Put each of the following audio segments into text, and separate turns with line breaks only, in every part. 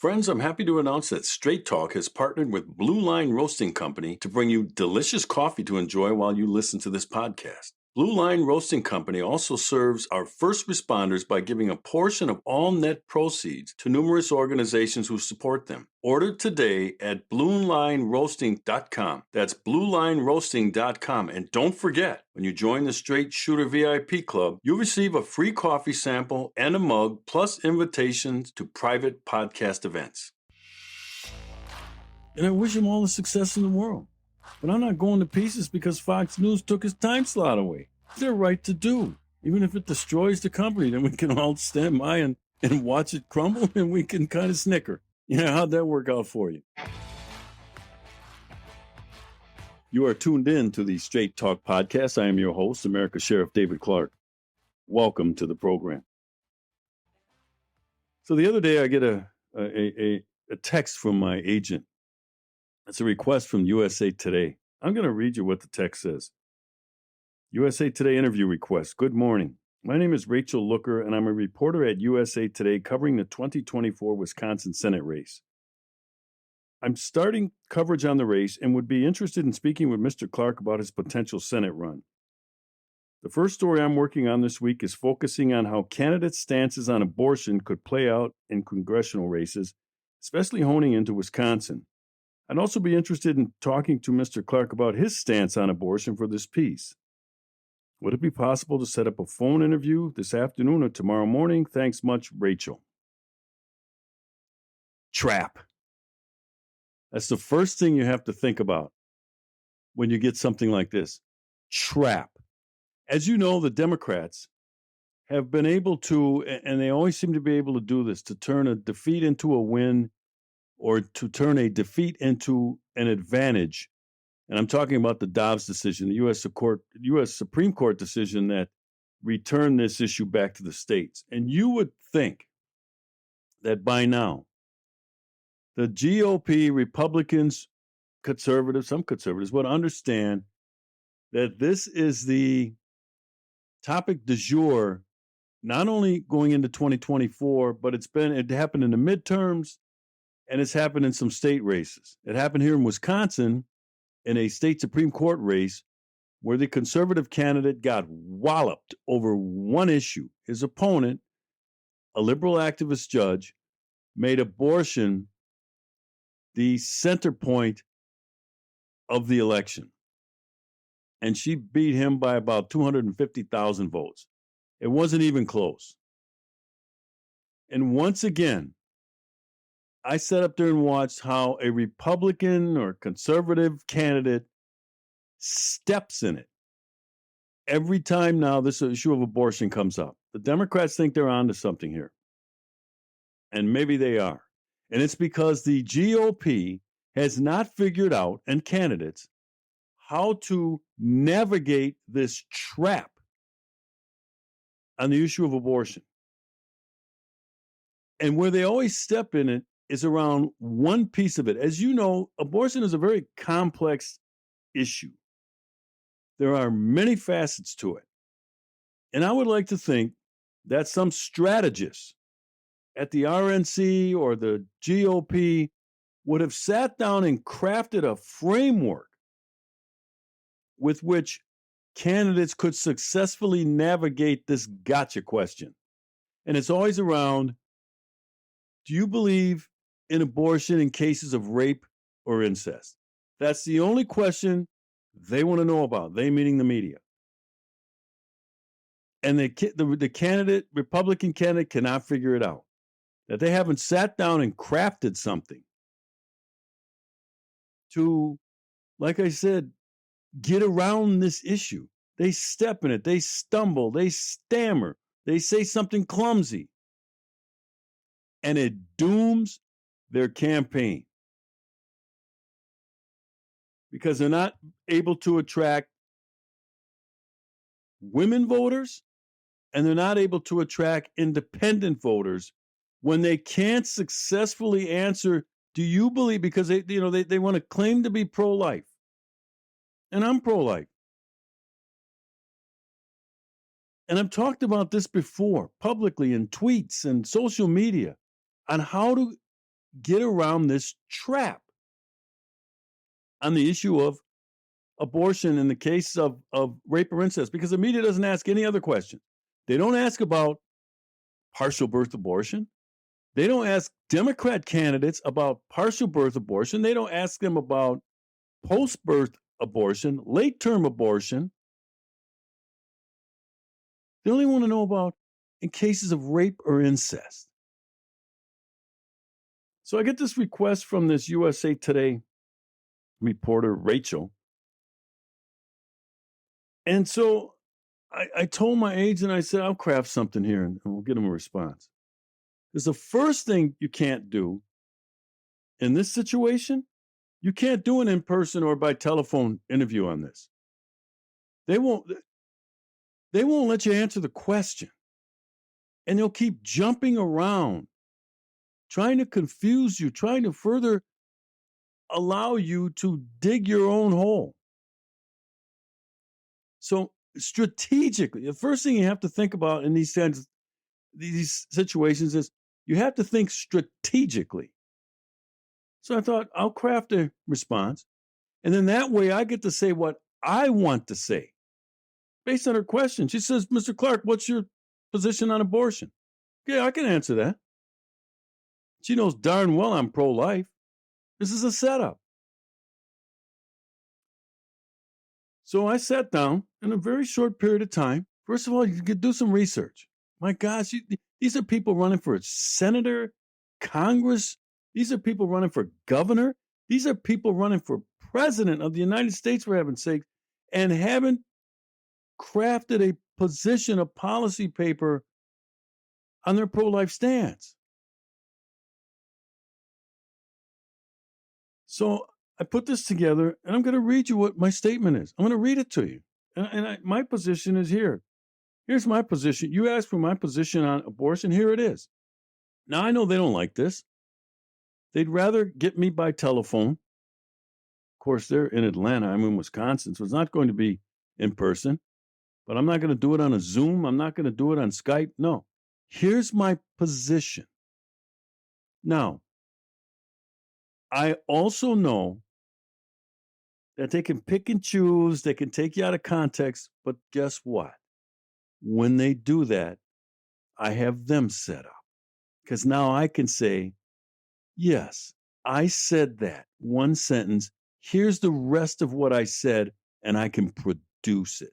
Friends, I'm happy to announce that Straight Talk has partnered with Blue Line Roasting Company to bring you delicious coffee to enjoy while you listen to this podcast. Blue Line Roasting Company also serves our first responders by giving a portion of all net proceeds to numerous organizations who support them. Order today at bluelineroasting.com. That's bluelineroasting.com. And don't forget, when you join the Straight Shooter VIP Club, you'll receive a free coffee sample and a mug, plus invitations to private podcast events. And I wish him all the success in the world. But I'm not going to pieces because Fox News took his time slot away. It's their right to do. Even if it destroys the company, then we can all stand by and watch it crumble, and we can kind of snicker. Yeah, how'd that work out for you? You are tuned in to the Straight Talk Podcast. I am your host, America's Sheriff David Clark. Welcome to the program. So the other day I get a text from my agent. It's a request from USA Today. I'm going to read you what the text says. USA Today interview request. Good morning. My name is Rachel Looker, and I'm a reporter at USA Today covering the 2024 Wisconsin Senate race. I'm starting coverage on the race and would be interested in speaking with Mr. Clark about his potential Senate run. The first story I'm working on this week is focusing on how candidates' stances on abortion could play out in congressional races, especially honing into Wisconsin. I'd also be interested in talking to Mr. Clark about his stance on abortion for this piece. Would it be possible to set up a phone interview this afternoon or tomorrow morning? Thanks much, Rachel. Trap. That's the first thing you have to think about when you get something like this. Trap. As you know, the Democrats have been able to, and they always seem to be able to do this, to turn a defeat into a win or to turn a defeat into an advantage. And I'm talking about the Dobbs decision, the U.S. Supreme Court decision that returned this issue back to the states. And you would think that by now, the GOP, Republicans, conservatives, some conservatives would understand that this is the topic du jour, not only going into 2024, but it happened in the midterms, and it's happened in some state races. It happened here in Wisconsin in a state Supreme Court race where the conservative candidate got walloped over one issue. His opponent, a liberal activist judge, made abortion the center point of the election. And she beat him by about 250,000 votes. It wasn't even close. And once again, I sat up there and watched how a Republican or conservative candidate steps in it. Every time now this issue of abortion comes up, the Democrats think they're onto something here. And maybe they are. And it's because the GOP has not figured out, and candidates, how to navigate this trap on the issue of abortion. And where they always step in it is around one piece of it. As you know, abortion is a very complex issue. There are many facets to it. And I would like to think that some strategists at the RNC or the GOP would have sat down and crafted a framework with which candidates could successfully navigate this gotcha question. And it's always around, do you believe in abortion in cases of rape or incest? That's the only question they want to know about, they meaning the media. And the candidate, Republican candidate, cannot figure it out. That they haven't sat down and crafted something to, like I said, get around this issue. They step in it, they stumble, they stammer, they say something clumsy, and it dooms their campaign because they're not able to attract women voters and they're not able to attract independent voters when they can't successfully answer, do you believe, because they want to claim to be pro-life. And I'm pro-life. And I've talked about this before, publicly in tweets and social media, on how to get around this trap on the issue of abortion in the case of rape or incest, because the media doesn't ask any other question. They don't ask about partial birth abortion. They don't ask Democrat candidates about partial birth abortion. They don't ask them about post-birth abortion, late-term abortion. They only want to know about in cases of rape or incest. So I get this request from this USA Today reporter, Rachel. And so I told my agent, I said, I'll craft something here and we'll get him a response. Because the first thing you can't do in this situation, you can't do an in-person or by telephone interview on this. They won't let you answer the question. And they'll keep jumping around, trying to confuse you, trying to further allow you to dig your own hole. So strategically, the first thing you have to think about in these situations is you have to think strategically. So I thought I'll craft a response, and then that way I get to say what I want to say based on her question. She says, Mr. Clark, what's your position on abortion? Yeah, I can answer that. She knows darn well I'm pro-life. This is a setup. So I sat down in a very short period of time. First of all, you could do some research. My gosh, these are people running for senator, Congress. These are people running for governor. These are people running for president of the United States, for heaven's sake, and haven't crafted a position, a policy paper on their pro-life stance. So I put this together, and I'm going to read you what my statement is. I'm going to read it to you. My position is here. Here's my position. You asked for my position on abortion. Here it is. Now, I know they don't like this. They'd rather get me by telephone. Of course, they're in Atlanta. I'm in Wisconsin, so it's not going to be in person. But I'm not going to do it on a Zoom. I'm not going to do it on Skype. No. Here's my position. Now, I also know that they can pick and choose. They can take you out of context. But guess what? When they do that, I have them set up. Because now I can say, yes, I said that. One sentence. Here's the rest of what I said, and I can produce it.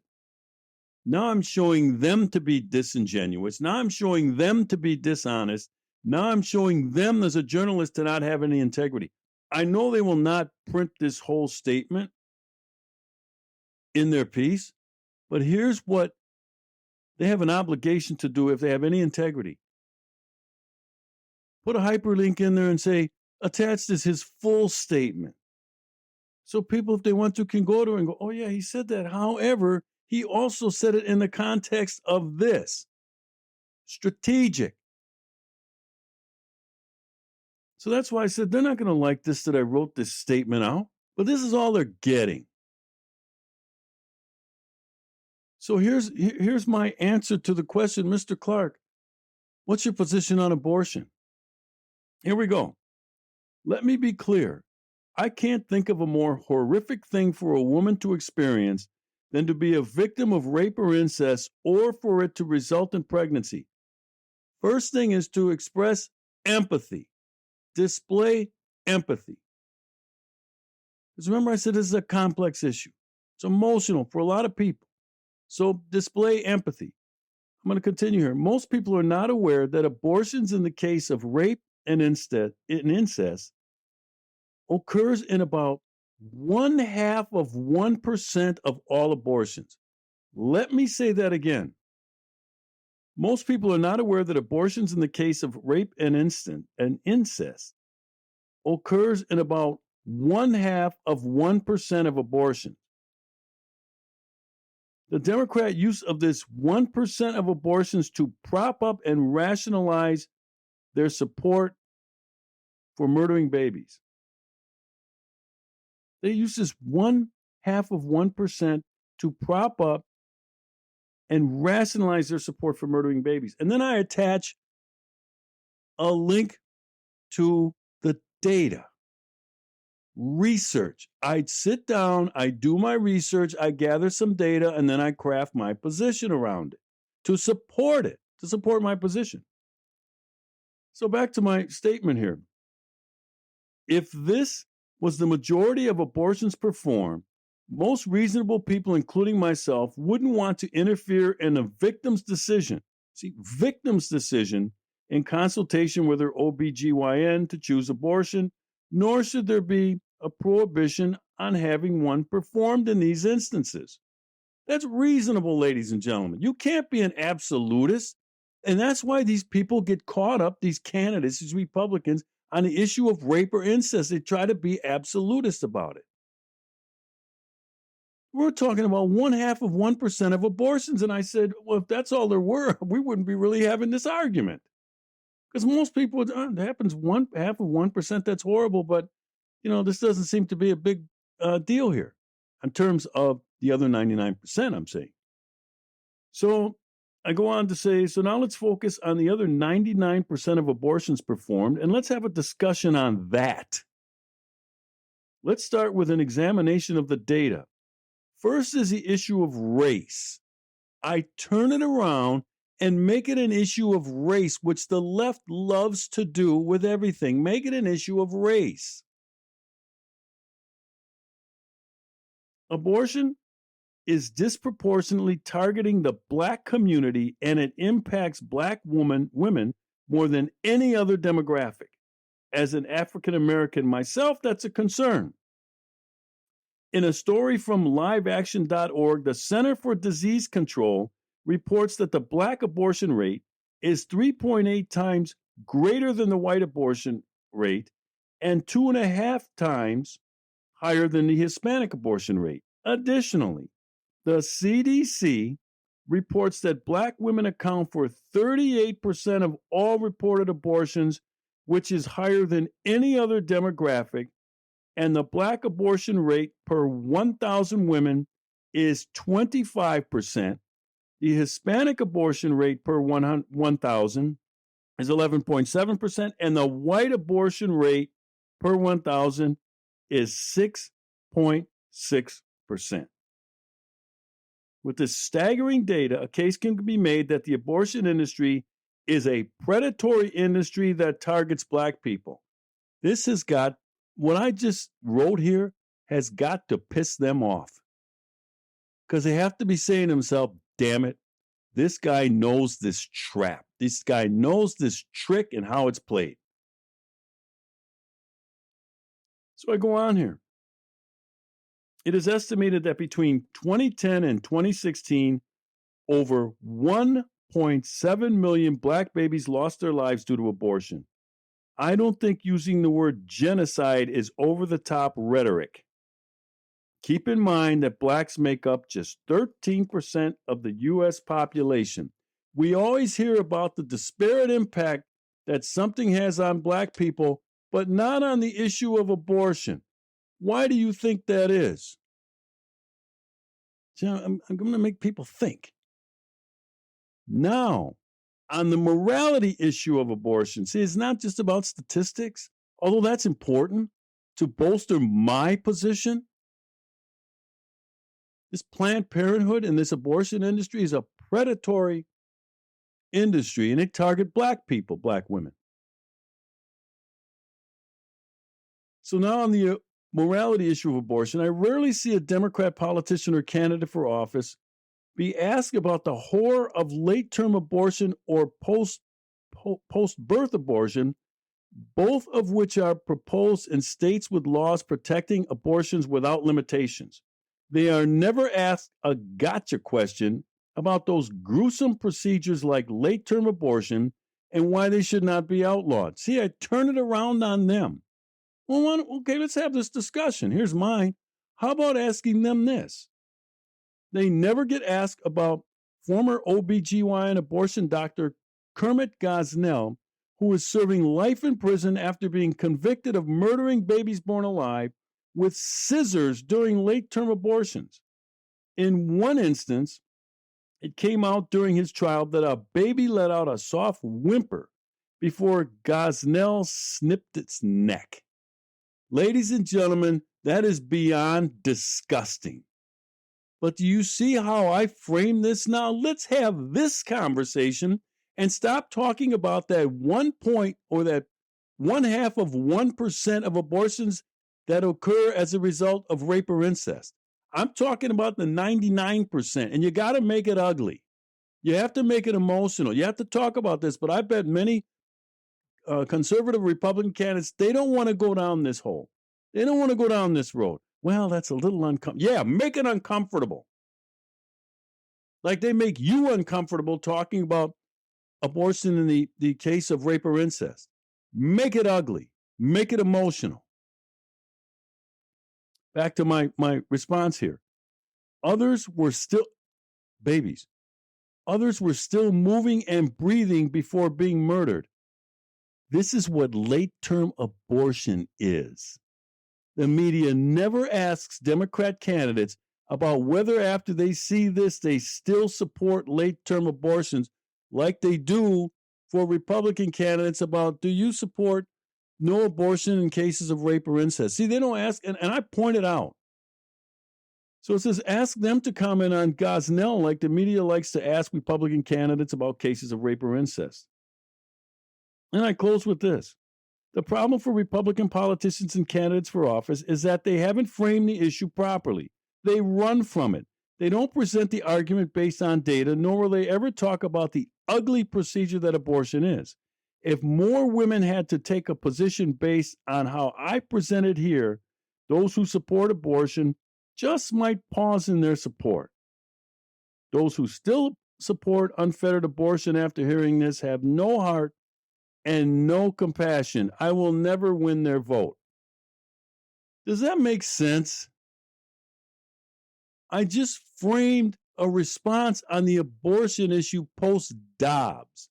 Now I'm showing them to be disingenuous. Now I'm showing them to be dishonest. Now I'm showing them as a journalist to not have any integrity. I know they will not print this whole statement in their piece, but here's what they have an obligation to do if they have any integrity. Put a hyperlink in there and say, attached is his full statement. So people, if they want to, can go to it and go, oh yeah, he said that. However, he also said it in the context of this. Strategic. So that's why I said they're not going to like this, that I wrote this statement out, but this is all they're getting. So here's my answer to the question, Mr. Clark, what's your position on abortion? Here we go. Let me be clear. I can't think of a more horrific thing for a woman to experience than to be a victim of rape or incest, or for it to result in pregnancy. First thing is to express empathy. Display empathy. Because remember, I said this is a complex issue. It's emotional for a lot of people. So display empathy. I'm going to continue here. Most people are not aware that abortions in the case of rape and incest occurs in about 0.5% of all abortions. Let me say that again. Most people are not aware that abortions in the case of rape and incest occurs in about 0.5% of abortions. The Democrat use of this 1% of abortions to prop up and rationalize their support for murdering babies. They use this 0.5% to prop up and rationalize their support for murdering babies. And then I attach a link to the data, research. I'd sit down, I do my research, I gather some data, and then I craft my position around it to support my position. So back to my statement here. If this was the majority of abortions performed, most reasonable people, including myself, wouldn't want to interfere in a victim's decision. See, victim's decision in consultation with her OBGYN to choose abortion, nor should there be a prohibition on having one performed in these instances. That's reasonable, ladies and gentlemen. You can't be an absolutist. And that's why these people get caught up, these candidates, these Republicans, on the issue of rape or incest. They try to be absolutist about it. We're talking about 0.5% of abortions. And I said, well, if that's all there were, we wouldn't be really having this argument. Because most people, it happens 0.5%. That's horrible. But, this doesn't seem to be a big deal here in terms of the other 99%, I'm saying. So I go on to say, so now let's focus on the other 99% of abortions performed, and let's have a discussion on that. Let's start with an examination of the data. First is the issue of race. I turn it around and make it an issue of race, which the left loves to do with everything. Make it an issue of race. Abortion is disproportionately targeting the Black community, and it impacts Black women more than any other demographic. As an African American myself, that's a concern. In a story from liveaction.org, the Center for Disease Control reports that the Black abortion rate is 3.8 times greater than the white abortion rate and 2.5 times higher than the Hispanic abortion rate. Additionally, the CDC reports that Black women account for 38% of all reported abortions, which is higher than any other demographic, and the Black abortion rate per 1,000 women is 25%. The Hispanic abortion rate per 1,000 is 11.7%, and the white abortion rate per 1,000 is 6.6%. With this staggering data, a case can be made that the abortion industry is a predatory industry that targets Black people. This has got, what I just wrote here has got to piss them off. Because they have to be saying to themselves, damn it, this guy knows this trap. This guy knows this trick and how it's played. So I go on here. It is estimated that between 2010 and 2016, over 1.7 million Black babies lost their lives due to abortion. I don't think using the word genocide is over-the-top rhetoric. Keep in mind that Blacks make up just 13% of the U.S. population. We always hear about the disparate impact that something has on Black people, but not on the issue of abortion. Why do you think that is? See, I'm going to make people think. Now, on the morality issue of abortion, see, it's not just about statistics, although that's important to bolster my position. This Planned Parenthood and this abortion industry is a predatory industry, and it targets Black people, Black women. So now on the morality issue of abortion, I rarely see a Democrat politician or candidate for office be asked about the horror of late-term abortion or post-birth abortion, both of which are proposed in states with laws protecting abortions without limitations. They are never asked a gotcha question about those gruesome procedures like late-term abortion and why they should not be outlawed. See, I turn it around on them. Well, okay, let's have this discussion. Here's mine. How about asking them this? They never get asked about former OBGYN abortion doctor Kermit Gosnell, who is serving life in prison after being convicted of murdering babies born alive with scissors during late-term abortions. In one instance, it came out during his trial that a baby let out a soft whimper before Gosnell snipped its neck. Ladies and gentlemen, that is beyond disgusting. But do you see how I frame this now? Let's have this conversation and stop talking about that 1 point or that 0.5% of abortions that occur as a result of rape or incest. I'm talking about the 99%, and you got to make it ugly. You have to make it emotional. You have to talk about this, but I bet many conservative Republican candidates, they don't want to go down this hole. They don't want to go down this road. Well, that's a little uncomfortable. Yeah, make it uncomfortable. Like they make you uncomfortable talking about abortion in the case of rape or incest. Make it ugly. Make it emotional. Back to my response here. Others were still babies. Others were still moving and breathing before being murdered. This is what late-term abortion is. The media never asks Democrat candidates about whether after they see this, they still support late-term abortions like they do for Republican candidates about, do you support no abortion in cases of rape or incest? See, they don't ask, and I pointed out. So it says, ask them to comment on Gosnell like the media likes to ask Republican candidates about cases of rape or incest. And I close with this. The problem for Republican politicians and candidates for office is that they haven't framed the issue properly. They run from it. They don't present the argument based on data, nor will they ever talk about the ugly procedure that abortion is. If more women had to take a position based on how I presented here, those who support abortion just might pause in their support. Those who still support unfettered abortion after hearing this have no heart and no compassion. I will never win their vote. Does that make sense? I just framed a response on the abortion issue post-Dobbs.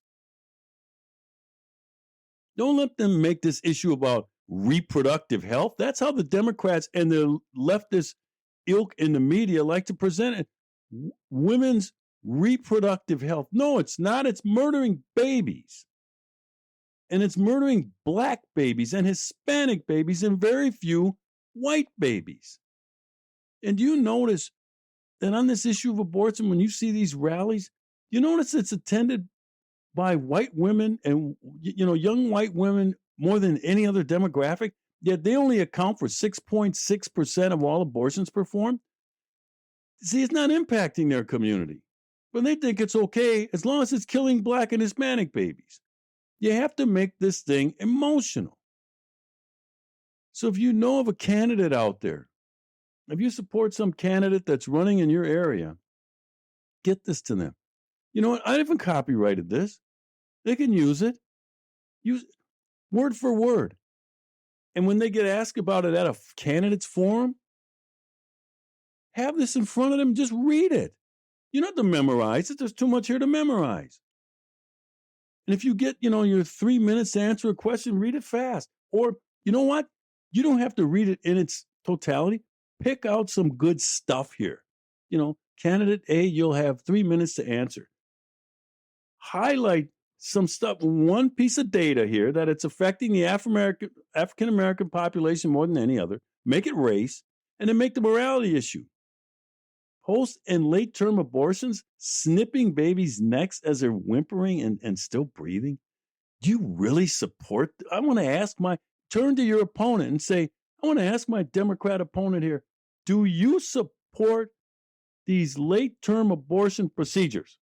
Don't let them make this issue about reproductive health. That's how the Democrats and the leftist ilk in the media like to present it. Women's reproductive health. No, it's not. It's murdering babies. And it's murdering Black babies and Hispanic babies and very few white babies. And do you notice that on this issue of abortion, when you see these rallies, you notice it's attended by white women and, young white women more than any other demographic, yet they only account for 6.6% of all abortions performed? See, it's not impacting their community, but they think it's okay as long as it's killing Black and Hispanic babies. You have to make this thing emotional. So if you know of a candidate out there, if you support some candidate that's running in your area, get this to them. You know what? I haven't copyrighted this. They can use it. Use word for word. And when they get asked about it at a candidates forum, have this in front of them. Just read it. You don't have to memorize it. There's too much here to memorize. And if you get, your 3 minutes to answer a question, read it fast. Or, you know what? You don't have to read it in its totality. Pick out some good stuff here. Candidate A, you'll have 3 minutes to answer. Highlight some stuff, one piece of data here that it's affecting the African-American population more than any other. Make it race, and then make the morality issue. Post and late-term abortions, snipping babies' necks as they're whimpering and still breathing. Do you really support? I want to turn to your opponent and say, I want to ask my Democrat opponent here, do you support these late-term abortion procedures?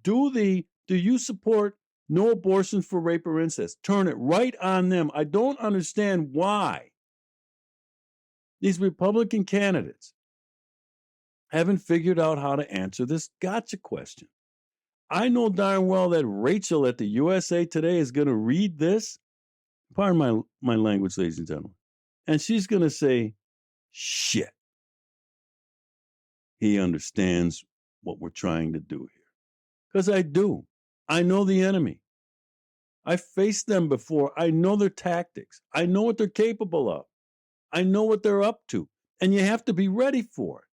Do you support no abortion for rape or incest? Turn it right on them. I don't understand why these Republican candidates haven't figured out how to answer this gotcha question. I know darn well that Rachel at the USA Today is going to read this. Pardon my language, ladies and gentlemen. And she's going to say, shit. He understands what we're trying to do here. Because I do. I know the enemy. I faced them before. I know their tactics. I know what they're capable of. I know what they're up to. And you have to be ready for it.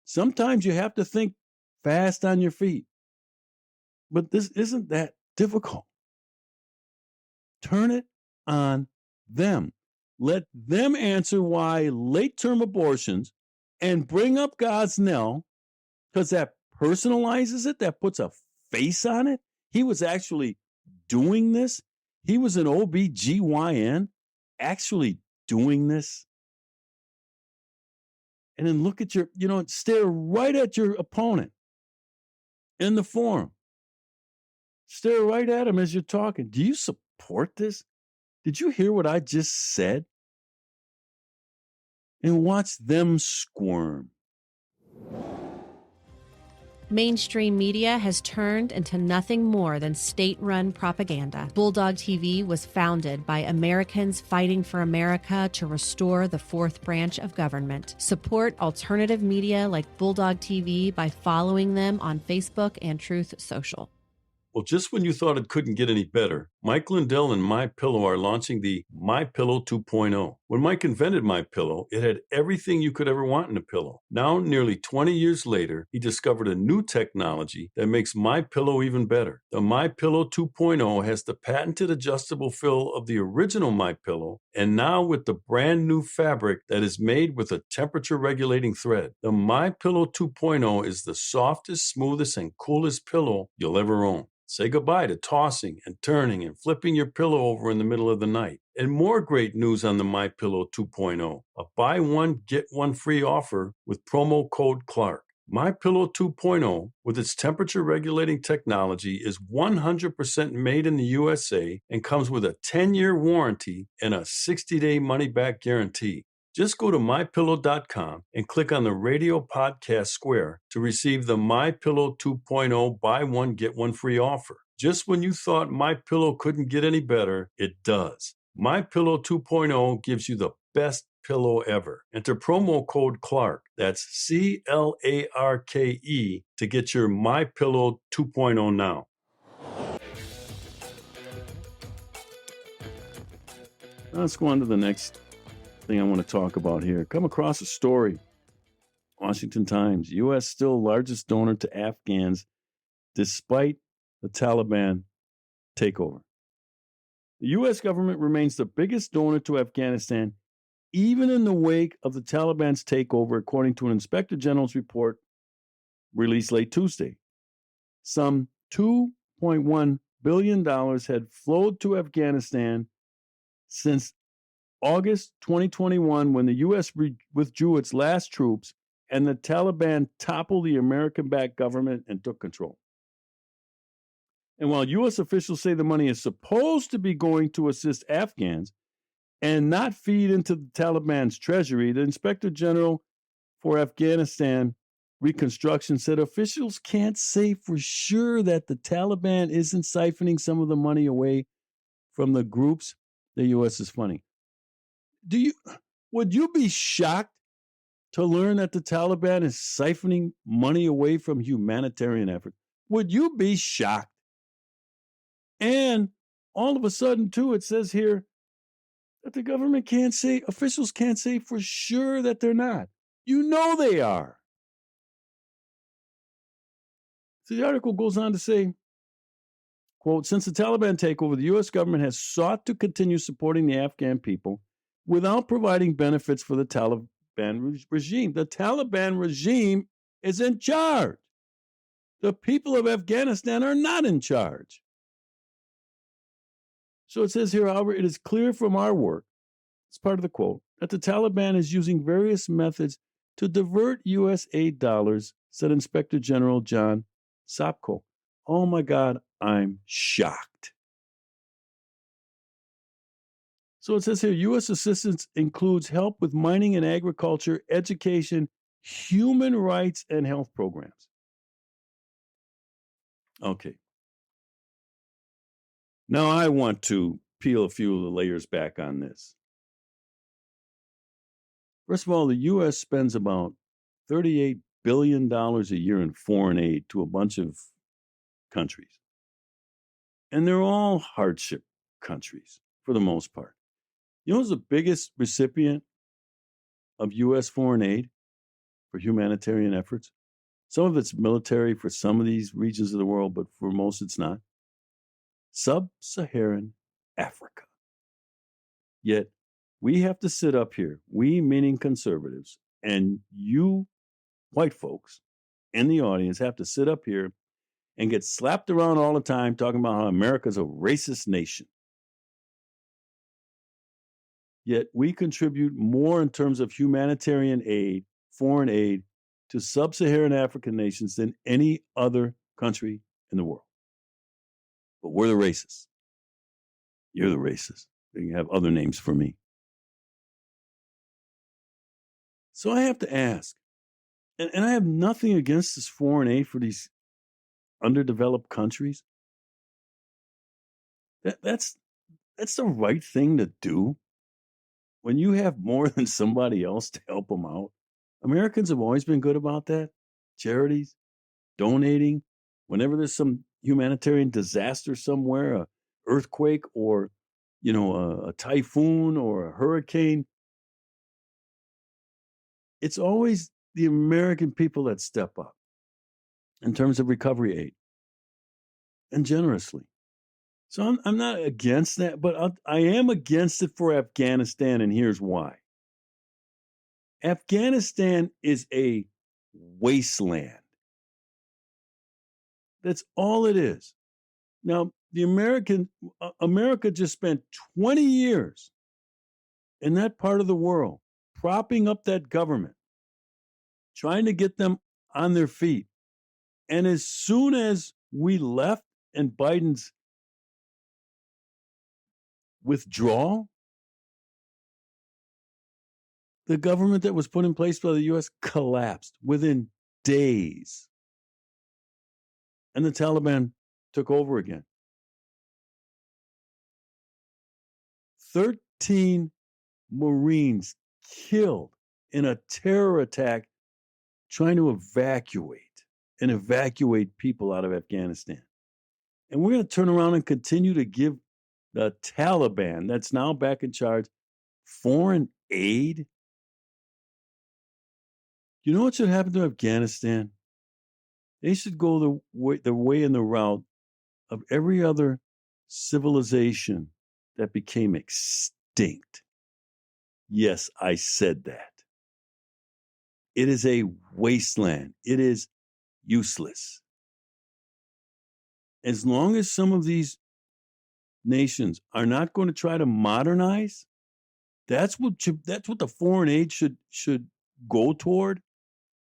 Sometimes you have to think fast on your feet. But this isn't that difficult. Turn it on them. Let them answer why late-term abortions and bring up God's knell, because that personalizes it, that puts a face on it. He was actually doing this. He was an OBGYN actually doing this. And then look at stare right at your opponent in the forum. Stare right at him as you're talking. Do you support this? Did you hear what I just said? And watch them squirm.
Mainstream media has turned into nothing more than state-run propaganda. Bulldog TV was founded by Americans fighting for America to restore the fourth branch of government. Support alternative media like Bulldog TV by following them on Facebook and Truth Social.
Well, just when you thought it couldn't get any better, Mike Lindell and MyPillow are launching the MyPillow 2.0. When Mike invented MyPillow, it had everything you could ever want in a pillow. Now, nearly 20 years later, he discovered a new technology that makes MyPillow even better. The MyPillow 2.0 has the patented adjustable fill of the original MyPillow, and now with the brand new fabric that is made with a temperature-regulating thread. The MyPillow 2.0 is the softest, smoothest, and coolest pillow you'll ever own. Say goodbye to tossing and turning and flipping your pillow over in the middle of the night. And more great news on the MyPillow 2.0. A buy one, get one free offer with promo code Clark. MyPillow 2.0, with its temperature-regulating technology, is 100% made in the USA and comes with a 10-year warranty and a 60-day money-back guarantee. Just go to MyPillow.com and click on the radio podcast square to receive the MyPillow 2.0 buy one, get one free offer. Just when you thought MyPillow couldn't get any better, it does. MyPillow 2.0 gives you the best pillow ever. Enter promo code Clark, that's CLARKE, to get your MyPillow 2.0 now. Let's go on to the next thing I want to talk about here. Come across a story. Washington Times. U.S. still largest donor to Afghans despite the Taliban takeover. The U.S. government remains the biggest donor to Afghanistan, even in the wake of the Taliban's takeover, according to an Inspector General's report released late Tuesday. Some $2.1 billion had flowed to Afghanistan since August 2021, when the U.S. withdrew its last troops and the Taliban toppled the American-backed government and took control. And while U.S. officials say the money is supposed to be going to assist Afghans and not feed into the Taliban's treasury, the Inspector General for Afghanistan Reconstruction said officials can't say for sure that the Taliban isn't siphoning some of the money away from the groups the U.S. is funding. Would you be shocked to learn that the Taliban is siphoning money away from humanitarian efforts? Would you be shocked? And all of a sudden, too, it says here that the government can't say, officials can't say for sure that they're not. You know they are. So the article goes on to say, quote, since the Taliban takeover, the U.S. government has sought to continue supporting the Afghan people without providing benefits for the Taliban regime. The Taliban regime is in charge. The people of Afghanistan are not in charge. So it says here, however, it is clear from our work, it's part of the quote, that the Taliban is using various methods to divert U.S. aid dollars, said Inspector General John Sopko. Oh my God, I'm shocked. So it says here, U.S. assistance includes help with mining and agriculture, education, human rights, and health programs. Okay. Now I want to peel a few of the layers back on this. First of all, the U.S. spends about $38 billion a year in foreign aid to a bunch of countries. And they're all hardship countries for the most part. You know who's the biggest recipient of U.S. foreign aid for humanitarian efforts? Some of it's military for some of these regions of the world, but for most it's not. Sub-Saharan Africa. Yet We have to sit up here, we meaning conservatives, and you white folks in the audience have to sit up here and get slapped around all the time talking about how America's a racist nation. Yet we contribute more in terms of humanitarian aid, foreign aid, to sub-Saharan African nations than any other country in the world. But we're the racists. You're the racist. You have other names for me. So I have to ask, and I have nothing against this foreign aid for these underdeveloped countries. That's the right thing to do. When you have more than somebody else to help them out, Americans have always been good about that. Charities, donating, whenever there's some humanitarian disaster somewhere, a earthquake or, a typhoon or a hurricane, it's always the American people that step up in terms of recovery aid, and generously. So I'm not against that, but I am against it for Afghanistan, and here's why. Afghanistan is a wasteland. That's all it is. Now, America just spent 20 years in that part of the world propping up that government, trying to get them on their feet. And as soon as we left and Biden's withdrawal, the government that was put in place by the U.S. collapsed within days. And the Taliban took over again. 13 Marines killed in a terror attack trying to evacuate people out of Afghanistan. And we're going to turn around and continue to give the Taliban, that's now back in charge, foreign aid? You know what should happen to Afghanistan? They should go the way and the route of every other civilization that became extinct. Yes, I said that. It is a wasteland. It is useless. As long as some of these nations are not going to try to modernize, that's what the foreign aid should go toward,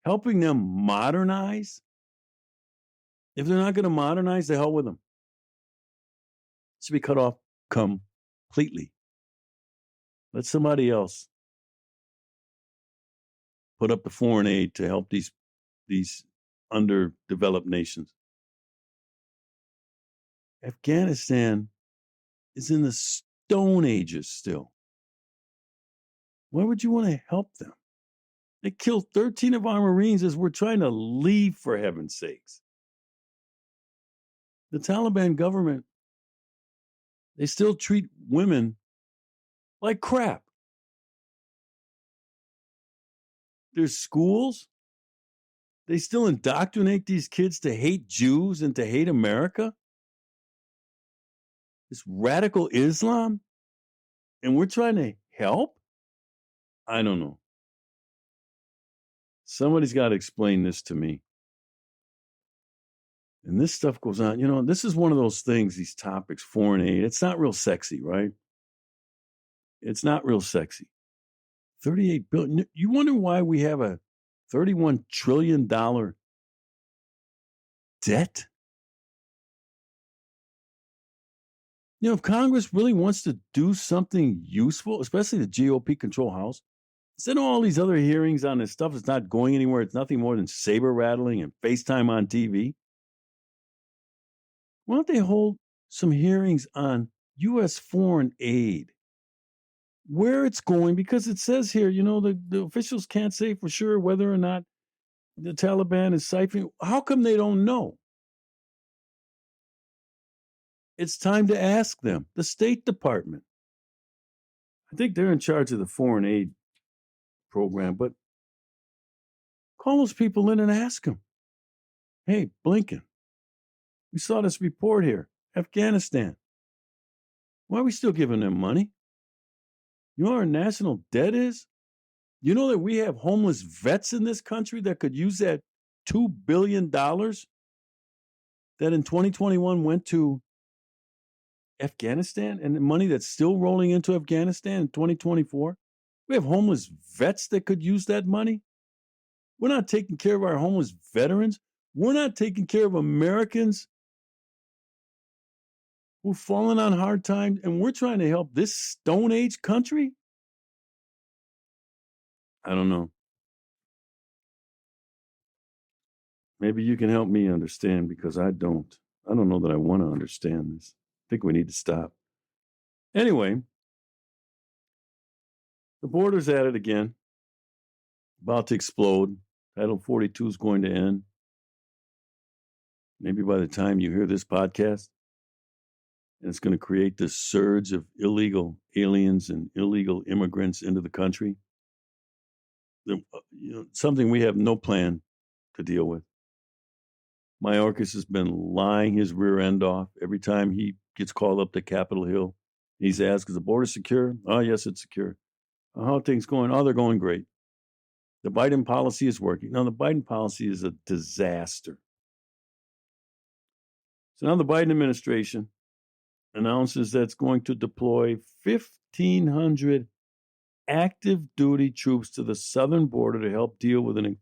helping them modernize. If they're not going to modernize, the hell with them. It should be cut off completely. Let somebody else put up the foreign aid to help these underdeveloped nations. Afghanistan is in the Stone Ages still. Why would you want to help them? They killed 13 of our Marines as we're trying to leave, for heaven's sakes. The Taliban government, they still treat women like crap. There's schools. They still indoctrinate these kids to hate Jews and to hate America. This radical Islam. And we're trying to help? I don't know. Somebody's got to explain this to me. And this stuff goes on. This is one of those things, these topics, foreign aid. It's not real sexy, right? It's not real sexy. $38 billion. You wonder why we have a $31 trillion debt? If Congress really wants to do something useful, especially the GOP control House, instead of all these other hearings on this stuff that's not going anywhere, it's nothing more than saber rattling and FaceTime on TV. Why don't they hold some hearings on U.S. foreign aid, where it's going? Because it says here, the officials can't say for sure whether or not the Taliban is siphoning. How come they don't know? It's time to ask them. The State Department. I think they're in charge of the foreign aid program, but call those people in and ask them. Hey, Blinken, we saw this report here. Afghanistan. Why are we still giving them money? You know what our national debt is? You know that we have homeless vets in this country that could use that $2 billion that in 2021 went to Afghanistan and the money that's still rolling into Afghanistan in 2024? We have homeless vets that could use that money. We're not taking care of our homeless veterans. We're not taking care of Americans who've fallen on hard times, and we're trying to help this Stone Age country? I don't know. Maybe you can help me understand because I don't. I don't know that I want to understand this. I think we need to stop. Anyway, the border's at it again, about to explode. Title 42 is going to end. Maybe by the time you hear this podcast, and it's going to create this surge of illegal aliens and illegal immigrants into the country. Something we have no plan to deal with. Mayorkas has been lying his rear end off every time he gets called up to Capitol Hill. He's asked, is the border secure? Oh, yes, it's secure. How are things going? Oh, they're going great. The Biden policy is working. No, the Biden policy is a disaster. So now the Biden administration announces that it's going to deploy 1,500 active duty troops to the southern border to help deal with an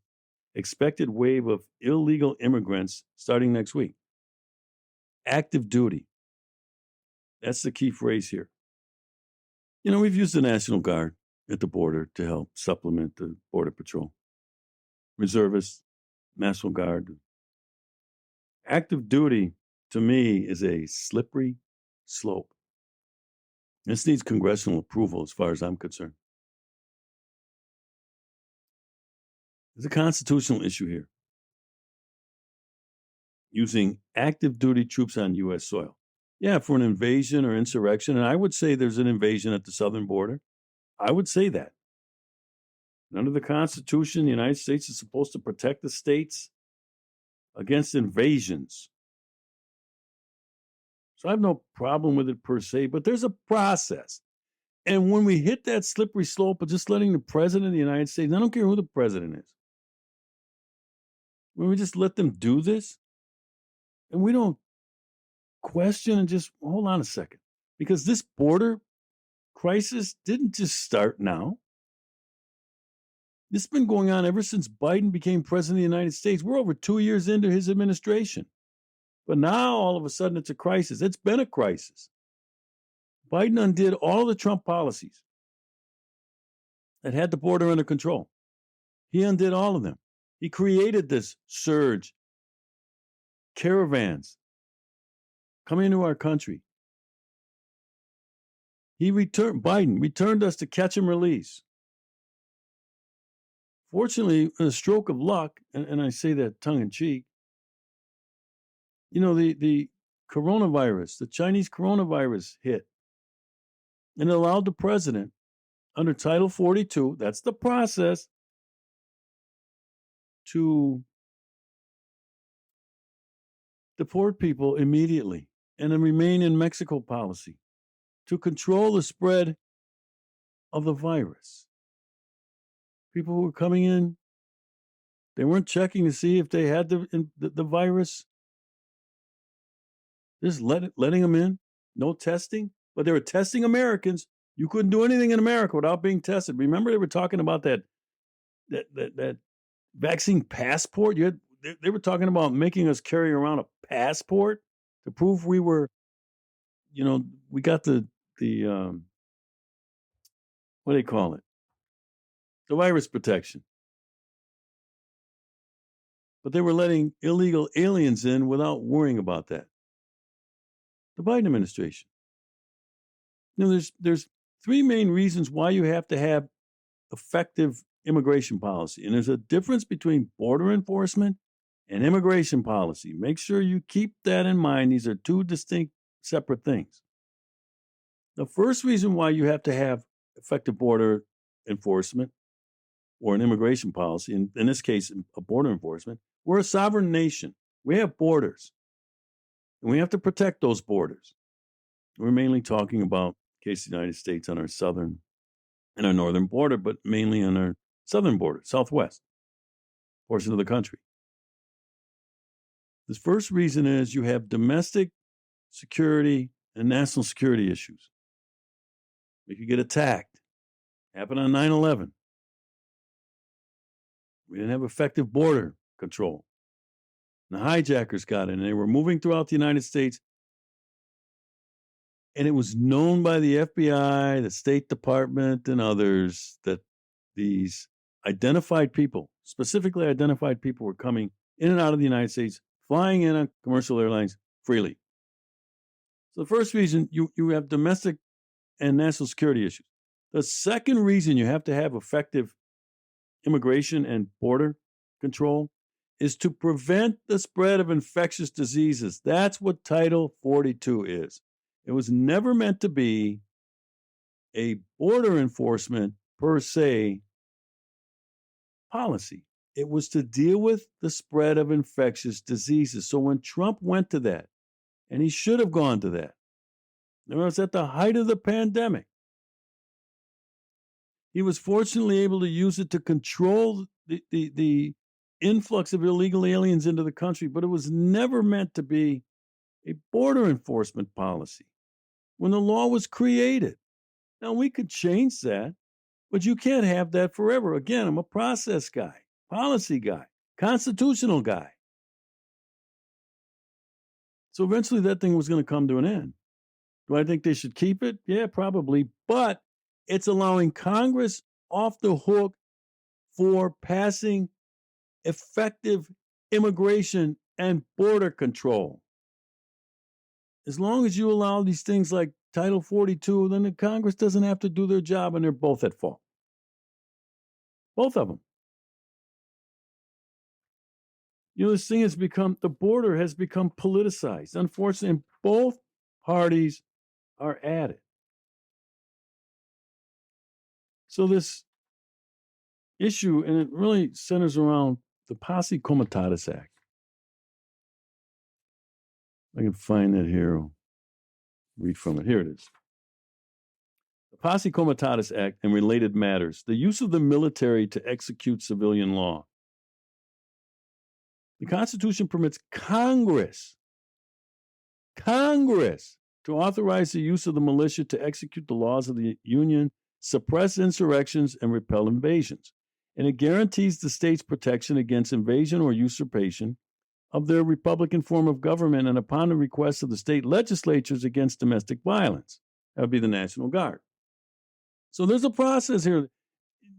expected wave of illegal immigrants starting next week. Active duty. That's the key phrase here. You know, we've used the National Guard at the border to help supplement the Border Patrol. Reservists, National Guard. Active duty, to me, is a slippery slope. This needs congressional approval as far as I'm concerned. There's a constitutional issue here. Using active duty troops on U.S. soil. Yeah, for an invasion or insurrection. And I would say there's an invasion at the southern border. I would say that. Under the Constitution, the United States is supposed to protect the states against invasions. So I have no problem with it per se, but there's a process. And when we hit that slippery slope of just letting the president of the United States, I don't care who the president is, when we just let them do this, and we don't question and just hold on a second, because this border crisis didn't just start now. This has been going on ever since Biden became president of the United States. We're over 2 years into his administration. But now, all of a sudden, it's a crisis. It's been a crisis. Biden undid all the Trump policies that had the border under control. He undid all of them. He created this surge, caravans coming into our country. Biden returned us to catch and release. Fortunately, in a stroke of luck, and I say that tongue in cheek, you know, the coronavirus, the Chinese coronavirus hit, and it allowed the president under Title 42, that's the process, to deport people immediately and a remain in Mexico policy to control the spread of the virus. People who were coming in, they weren't checking to see if they had the virus. Just letting them in, no testing. But they were testing Americans. You couldn't do anything in America without being tested. Remember, they were talking about that vaccine passport. They were talking about making us carry around a passport to prove we were, we got the what do they call it? The virus protection. But they were letting illegal aliens in without worrying about that. The Biden administration. There's three main reasons why you have to have effective immigration policy. And there's a difference between border enforcement and immigration policy. Make sure you keep that in mind. These are two distinct, separate things. The first reason why you have to have effective border enforcement or an immigration policy, in this case, a border enforcement, we're a sovereign nation. We have borders. And we have to protect those borders. We're mainly talking about, in case the United States, on our southern in our northern border, but mainly on our southern border, southwest portion of the country. The first reason is you have domestic security and national security issues. We could get attacked. Happened on 9/11. We didn't have effective border control. And the hijackers got in, and they were moving throughout the United States. And it was known by the FBI, the State Department, and others that these identified people, specifically identified people, were coming in and out of the United States, flying in on commercial airlines freely. So the first reason, you have domestic and national security issues. The second reason you have to have effective immigration and border control is to prevent the spread of infectious diseases. That's what Title 42 is. It was never meant to be a border enforcement per se policy. It was to deal with the spread of infectious diseases. So when Trump went to that, and he should have gone to that, it was at the height of the pandemic, he was fortunately able to use it to control the influx of illegal aliens into the country, but it was never meant to be a border enforcement policy when the law was created. Now, we could change that, but you can't have that forever. Again, I'm a process guy, policy guy, constitutional guy. So eventually that thing was going to come to an end. Do I think they should keep it? Yeah, probably. But it's allowing Congress off the hook for passing effective immigration and border control. As long as you allow these things like Title 42, then the Congress doesn't have to do their job, and they're both at fault. Both of them. You know, this thing has become, the border has become politicized. Unfortunately, and both parties are at it. So this issue, and it really centers around the Posse Comitatus Act. I can find that here. I'll read from it. Here it is. The Posse Comitatus Act and related matters. The use of the military to execute civilian law. The Constitution permits Congress to authorize the use of the militia to execute the laws of the Union, suppress insurrections, and repel invasions. And it guarantees the state's protection against invasion or usurpation of their Republican form of government and upon the request of the state legislatures against domestic violence. That would be the National Guard. So there's a process here.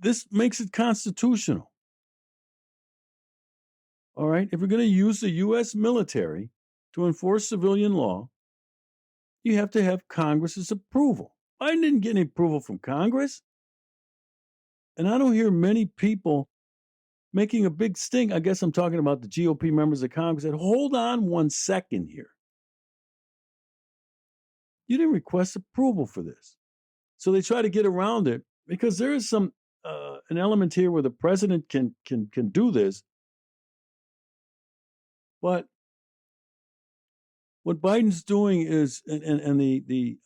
This makes it constitutional. All right, if we're going to use the U.S. military to enforce civilian law, you have to have Congress's approval. Biden didn't get any approval from Congress. And I don't hear many people making a big stink. I guess I'm talking about the GOP members of Congress that hold on 1 second here. You didn't request approval for this. So they try to get around it because there is some an element here where the president can do this. But what Biden's doing is, and the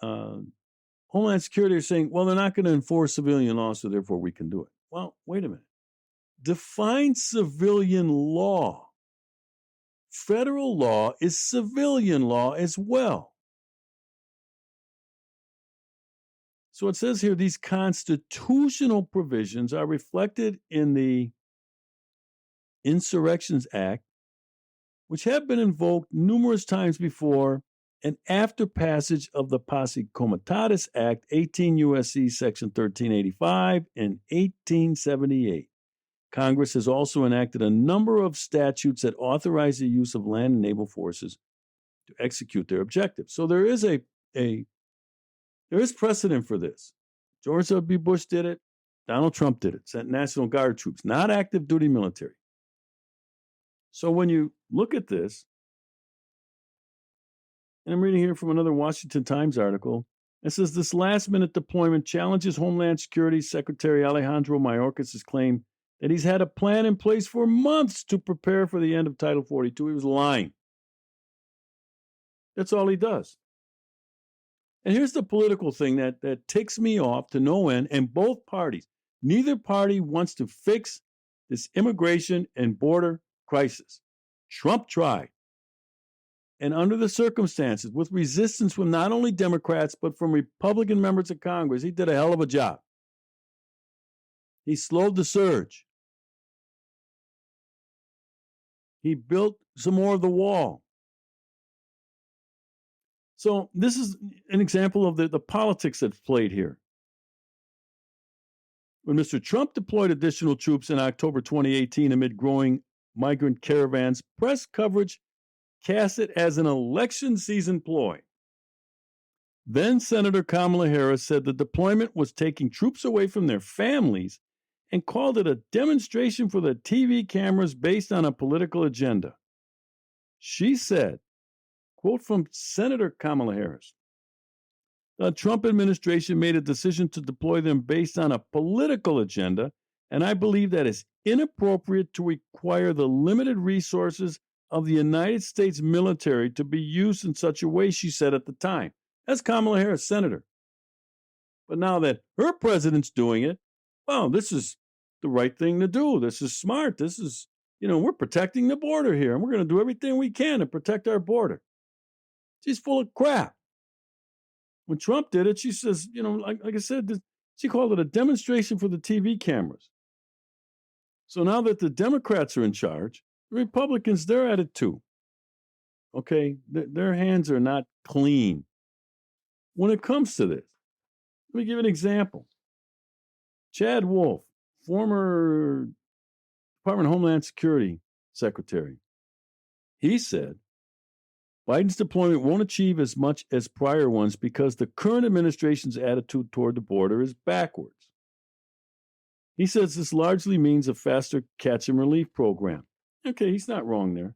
Homeland Security are saying, well, they're not going to enforce civilian law, so therefore we can do it. Well, wait a minute. Define civilian law. Federal law is civilian law as well. So it says here, these constitutional provisions are reflected in the Insurrections Act, which have been invoked numerous times before and after passage of the Posse Comitatus Act, 18 U.S.C. Section 1385 in 1878. Congress has also enacted a number of statutes that authorize the use of land and naval forces to execute their objectives. So there is there is precedent for this. George W. Bush did it. Donald Trump did it. Sent National Guard troops, not active duty military. So when you look at this, and I'm reading here from another Washington Times article, it says this last-minute deployment challenges Homeland Security Secretary Alejandro Mayorkas' claim that he's had a plan in place for months to prepare for the end of Title 42. He was lying. That's all he does. And here's the political thing that ticks me off to no end, and both parties. Neither party wants to fix this immigration and border crisis. Trump tried. And under the circumstances, with resistance from not only Democrats, but from Republican members of Congress, he did a hell of a job. He slowed the surge. He built some more of the wall. So this is an example of the politics that's played here. When Mr. Trump deployed additional troops in October 2018 amid growing migrant caravans, press coverage cast it as an election season ploy. Then Senator Kamala Harris said the deployment was taking troops away from their families and called it a demonstration for the TV cameras based on a political agenda. She said, quote from Senator Kamala Harris, the Trump administration made a decision to deploy them based on a political agenda, and I believe that is inappropriate to require the limited resources of the United States military to be used in such a way, she said at the time. That's Kamala Harris, senator. But now that her president's doing it, well, this is the right thing to do. This is smart. This is, we're protecting the border here, and we're going to do everything we can to protect our border. She's full of crap. When Trump did it, she says, like I said, she called it a demonstration for the TV cameras. So now that the Democrats are in charge, the Republicans, they're at it too. Okay, their hands are not clean when it comes to this. Let me give an example. Chad Wolf, former Department of Homeland Security Secretary, he said, Biden's deployment won't achieve as much as prior ones because the current administration's attitude toward the border is backwards. He says this largely means a faster catch and relief program. Okay, he's not wrong there.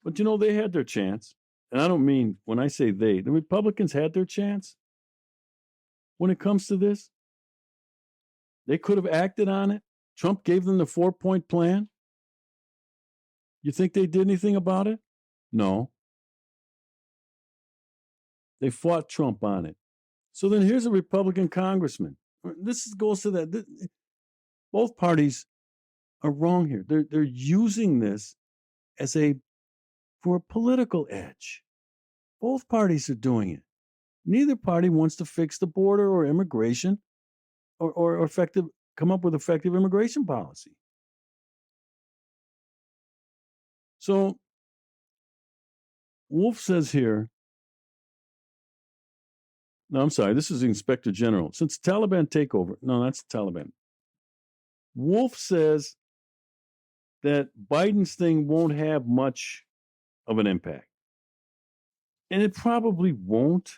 But they had their chance. And I don't mean when I say they, the Republicans had their chance. When it comes to this, they could have acted on it. Trump gave them the 4-point plan. You think they did anything about it? No. They fought Trump on it. So then here's a Republican congressman. This goes to that. Both parties are wrong here. They're using this for a political edge. Both parties are doing it. Neither party wants to fix the border or immigration or come up with effective immigration policy. So Wolf says here, no, I'm sorry, this is the Inspector General. Since Taliban takeover, no, that's the Taliban. Wolf says that Biden's thing won't have much of an impact. And it probably won't.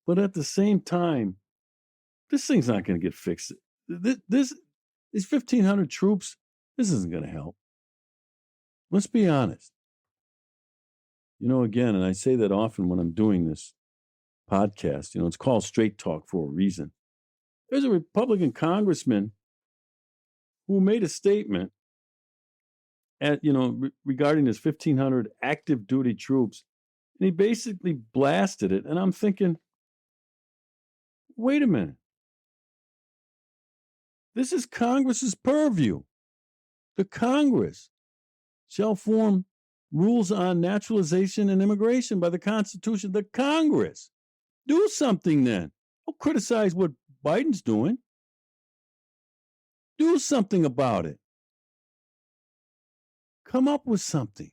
But at the same time, this thing's not going to get fixed. These 1,500 troops, this isn't going to help. Let's be honest. Again, and I say that often when I'm doing this podcast, it's called Straight Talk for a reason. There's a Republican congressman who made a statement regarding his 1,500 active duty troops, and he basically blasted it. And I'm thinking, wait a minute. This is Congress's purview. The Congress shall form rules on naturalization and immigration by the Constitution. The Congress. Do something then. Don't criticize what Biden's doing. Do something about it. Come up with something.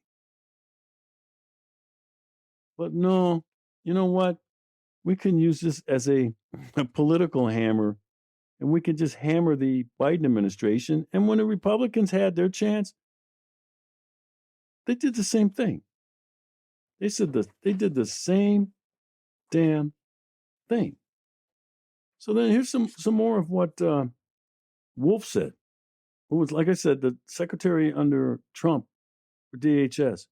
But no, you know what? We can use this as a political hammer, and we can just hammer the Biden administration. And when the Republicans had their chance, they did the same thing. They did the same damn thing. So then here's some more of what Wolf said, who was, like I said, the secretary under Trump for DHS.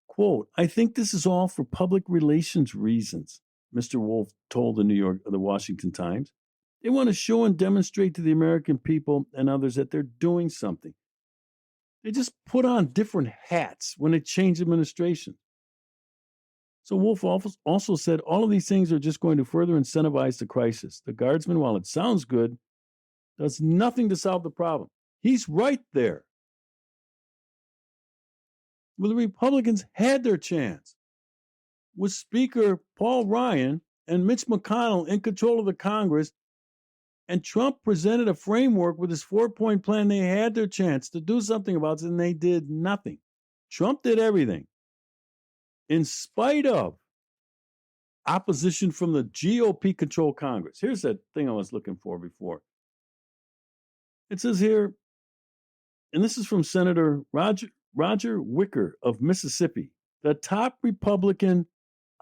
Quote, I think this is all for public relations reasons, Mr. Wolf told the Washington Times. They want to show and demonstrate to the American people and others that they're doing something. They just put on different hats when they change administration. So Wolf also said all of these things are just going to further incentivize the crisis. The guardsman, while it sounds good, does nothing to solve the problem. He's right there. Well, the Republicans had their chance. With Speaker Paul Ryan and Mitch McConnell in control of the Congress, and Trump presented a framework with his 4-point plan, they had their chance to do something about it, and they did nothing. Trump did everything. In spite of opposition from the GOP-controlled Congress. Here's that thing I was looking for before. It says here, and this is from Senator Roger Wicker of Mississippi, the top Republican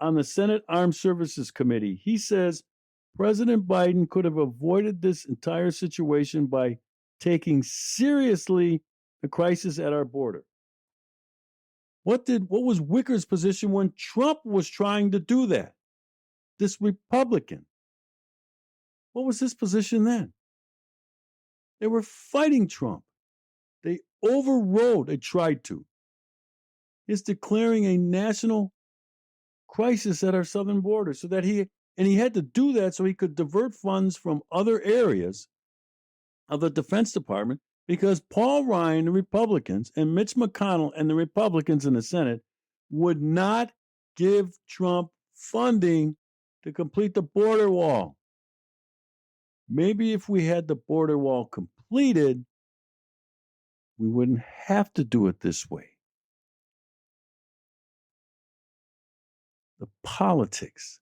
on the Senate Armed Services Committee. He says President Biden could have avoided this entire situation by taking seriously the crisis at our border. What was Wicker's position when Trump was trying to do that? This Republican. What was his position then? They were fighting Trump. They tried to. His declaring a national crisis at our southern border so that he had to do that so he could divert funds from other areas of the Defense Department, because Paul Ryan, the Republicans, and Mitch McConnell and the Republicans in the Senate would not give Trump funding to complete the border wall. Maybe if we had the border wall completed, we wouldn't have to do it this way. The politics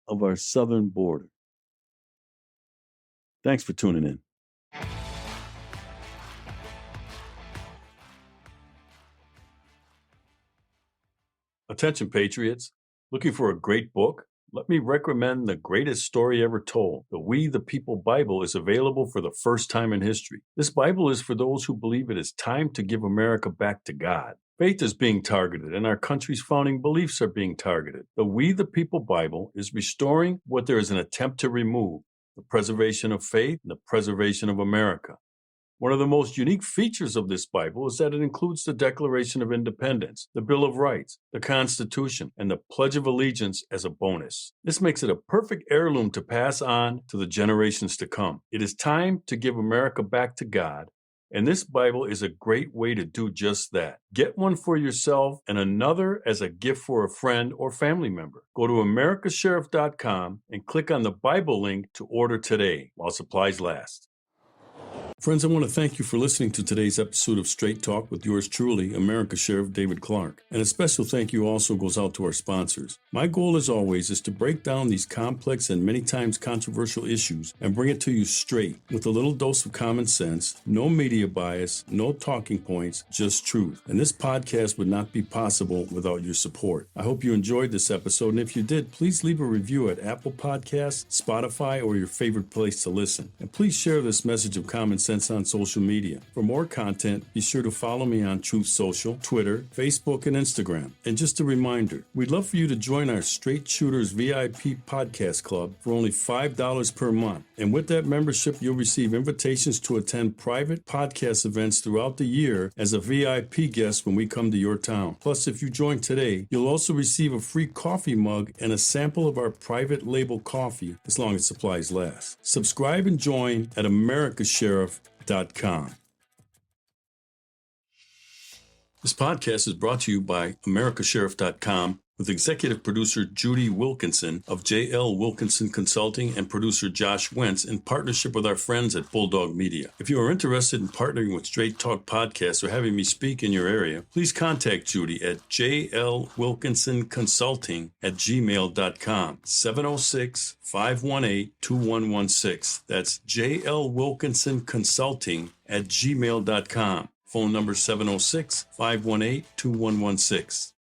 of our southern border. Thanks for tuning in. Attention, Patriots. Looking for a great book? Let me recommend The Greatest Story Ever Told. The We the People Bible is available for the first time in history. This Bible is for those who believe it is time to give America back to God. Faith is being targeted, and our country's founding beliefs are being targeted. The We the People Bible is restoring what there is an attempt to remove: the preservation of faith and the preservation of America. One of the most unique features of this Bible is that it includes the Declaration of Independence, the Bill of Rights, the Constitution, and the Pledge of Allegiance as a bonus. This makes it a perfect heirloom to pass on to the generations to come. It is time to give America back to God, and this Bible is a great way to do just that. Get one for yourself and another as a gift for a friend or family member. Go to americasheriff.com and click on the Bible link to order today while supplies last. Friends, I want to thank you for listening to today's episode of Straight Talk with yours truly, America Sheriff David Clark. And a special thank you also goes out to our sponsors. My goal, as always, is to break down these complex and many times controversial issues and bring it to you straight, with a little dose of common sense, no media bias, no talking points, just truth. And this podcast would not be possible without your support. I hope you enjoyed this episode, and if you did, please leave a review at Apple Podcasts, Spotify, or your favorite place to listen. And please share this message of common sense on social media. For more content, be sure to follow me on Truth Social, Twitter, Facebook, and Instagram. And just a reminder, we'd love for you to join our Straight Shooters VIP podcast club for only $5 per month. And with that membership, you'll receive invitations to attend private podcast events throughout the year as a VIP guest when we come to your town. Plus, if you join today, you'll also receive a free coffee mug and a sample of our private label coffee as long as supplies last. Subscribe and join at americasheriff.com. This podcast is brought to you by americasheriff.com with executive producer Judy Wilkinson of J.L. Wilkinson Consulting and producer Josh Wentz in partnership with our friends at Bulldog Media. If you are interested in partnering with Straight Talk Podcasts or having me speak in your area, please contact Judy at jlwilkinsonconsulting@gmail.com, 706-518-2116. That's jlwilkinsonconsulting@gmail.com. Phone number 706-518-2116.